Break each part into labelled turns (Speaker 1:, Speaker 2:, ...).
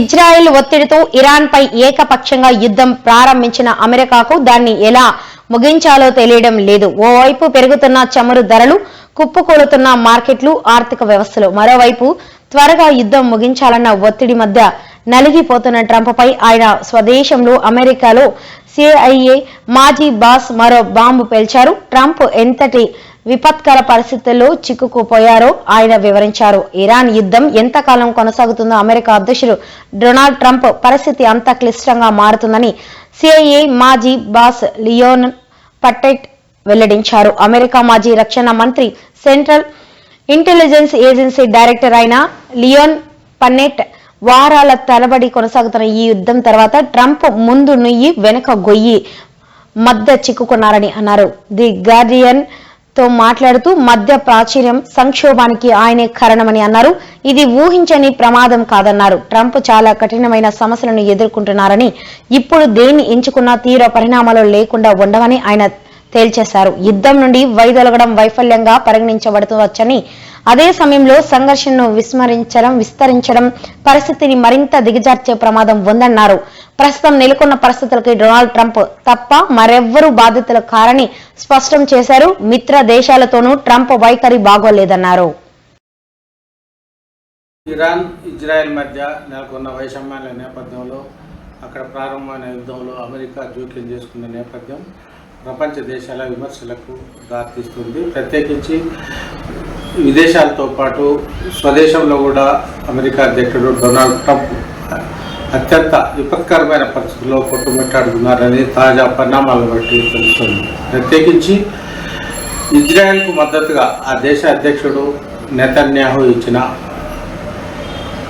Speaker 1: Israel ఒత్తిడితో ఇరాన్పై ఏకపక్షంగా యుద్ధం ప్రారంభించిన అమెరికాకు దాన్ని ఎలా ముగించాలో తెలియడం లేదు. ఓవైపు పెరుగుతున్న చమురు ధరలు, కుప్పకూలుతున్న మార్కెట్లు, ఆర్థిక వ్యవస్థలు, మరోవైపు త్వరగా యుద్ధం ముగించాలన్న ఒత్తిడి మధ్య నలిగిపోతున్న ట్రంప్పై ఆయన స్వదేశంలో అమెరికాలో సిఐఏ మాజీ బాస్ మరో బాంబు పేల్చారు. ట్రంప్ ఎంతటి విపత్కర పరిస్థితుల్లో చిక్కుకుపోయారో ఆయన వివరించారు. ఇరాన్ యుద్ధం ఎంతకాలం కొనసాగుతుందో అమెరికా అధ్యక్షుడు డొనాల్డ్ ట్రంప్ పరిస్థితి అంత క్లిష్టంగా మారుతుందని సిఐఏ మాజీ బాస్ లియోన్ పట్టెట్ వెల్లడించారు. అమెరికా మాజీ రక్షణ మంత్రి, సెంట్రల్ ఇంటెలిజెన్స్ ఏజెన్సీ డైరెక్టర్ అయిన లియోన్ పన్నెట్ వారాల తరబడి కొనసాగుతున్న ఈ యుద్ధం తర్వాత ట్రంప్ ముందు నుయ్యి వెనుక గొయ్యి మధ్య చిక్కుకున్నారని అన్నారు. ది గార్డియన్ తో మాట్లాడుతూ మధ్య ప్రాచుర్యం సంక్షోభానికి ఆయనే కారణమని అన్నారు. ఇది ఊహించని ప్రమాదం కాదన్నారు. ట్రంప్ చాలా కఠినమైన సమస్యలను ఎదుర్కొంటున్నారని, ఇప్పుడు దేన్ని ఎంచుకున్నా తీవ్ర పరిణామాలు లేకుండా ఉండవని ఆయన తేల్చేశారు. యుద్ధం నుండి వైదొలగడం వైఫల్యంగా పరిగణించబడుతవచ్చని, అదే సమయంలో సంఘర్షణను విస్తరించడం పరిస్థితిని మరింత దిగజార్చే ప్రమాదం ఉందన్నారు. ప్రస్తుతం నెలకొన్న పరిస్థితులకి డొనాల్డ్ ట్రంప్ తప్ప మరెవ్వరూ బాధ్యతలు కారని స్పష్టం చేశారు. మిత్ర దేశాలతోనూ ట్రంప్ వైఖరి బాగోలేదన్నారు.
Speaker 2: ఇరాన్, ఇజ్రాయెల్ మధ్య నెలకొన్న వైషమ్యాల నేపథ్యంలో, అక్కడ ప్రారంభమైన యుద్ధంలో అమెరికా జోక్యం చేసుకున్న నేపథ్యం ప్రపంచ దేశాల విమర్శలకు దారితీస్తుంది. ప్రత్యేకించి విదేశాలతో పాటు స్వదేశంలో కూడా అమెరికా అధ్యక్షుడు డొనాల్డ్ ట్రంప్ అత్యంత విపత్కరమైన పరిస్థితుల్లో కొట్టుమిట్టాడుతున్నారని తాజా పరిణామాలను బట్టి తెలుస్తుంది. ప్రత్యేకించి ఇజ్రాయెల్కు మద్దతుగా ఆ దేశ అధ్యక్షుడు నెతన్యాహు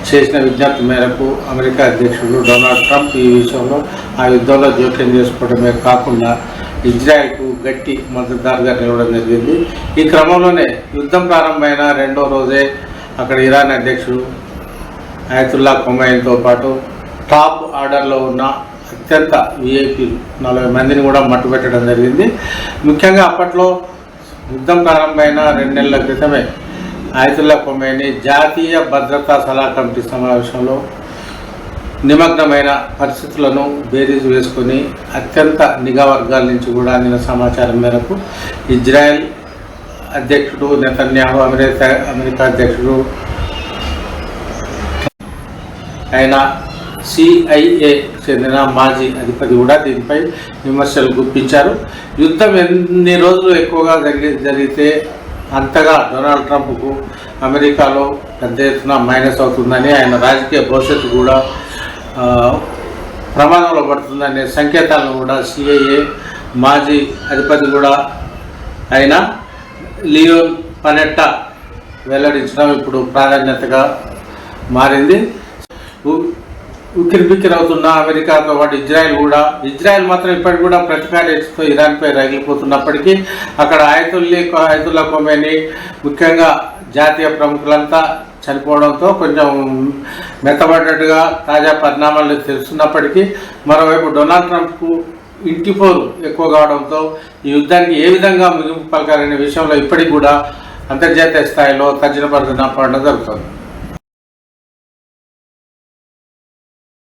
Speaker 2: చేసిన విజ్ఞప్తి మేరకు అమెరికా అధ్యక్షుడు డొనాల్డ్ ట్రంప్ ఈ విషయంలో ఆ యుద్ధంలో జోక్యం చేసుకోవడమే కాకుండా ఇజ్రాయెల్కు గట్టి మద్దతుదారుగా నిలవడం జరిగింది. ఈ క్రమంలోనే యుద్ధం ప్రారంభమైన రెండో రోజే అక్కడ ఇరాన్ అధ్యక్షుడు అయతుల్లా ఖొమైనీతో పాటు టాప్ ఆర్డర్లో ఉన్న అత్యంత విఐపీలు 40 మందిని కూడా మట్టుపెట్టడం జరిగింది. ముఖ్యంగా అప్పట్లో యుద్ధం ప్రారంభమైన 2 నెలల క్రితమే అయతుల్లా ఖొమైనీ జాతీయ భద్రతా సలహా కమిటీ సమావేశంలో నిమగ్నమైన పరిస్థితులను బేరీజు వేసుకొని అత్యంత నిఘా వర్గాల నుంచి కూడా అందిన సమాచారం మేరకు ఇజ్రాయెల్ అధ్యక్షుడు నెతన్యాహు, అమెరికా అధ్యక్షుడు అయిన సిఐఏ చెందిన మాజీ అధిపతి కూడా దీనిపై విమర్శలు గుప్పించారు. యుద్ధం ఎన్ని రోజులు ఎక్కువగా జరిగితే అంతగా డొనాల్డ్ ట్రంప్కు అమెరికాలో పెద్ద ఎత్తున మైనస్ అవుతుందని, ఆయన రాజకీయ భవిష్యత్తు కూడా ప్రమాదంలో పడుతుందనే సంకేతాలను కూడా సిఐఏ మాజీ అధిపతి కూడా అయిన లియోన్ పనెట్టా వెల్లడించడం ఇప్పుడు ప్రాధాన్యతగా మారింది. ఉక్కిరిబిక్కిరవుతున్న అమెరికాతో పాటు ఇజ్రాయెల్ మాత్రం ఇప్పటికి కూడా ప్రతికారేస్తూ ఇరాన్పై రగిలిపోతున్నప్పటికీ అక్కడ అయతుల్లా ఖొమైనీ ముఖ్యంగా జాతీయ ప్రముఖులంతా చనిపోవడంతో కొంచెం మెత్తబడ్డట్టుగా తాజా పరిణామాలు తెలుస్తున్నప్పటికీ, మరోవైపు డొనాల్డ్ ట్రంప్కు ఇంటి పోరు ఎక్కువ కావడంతో ఈ యుద్ధానికి ఏ విధంగా ముగింపు పలకాలనే విషయంలో ఇప్పటికి కూడా అంతర్జాతీయ స్థాయిలో తర్జన భర్జన పడడం జరుగుతుంది.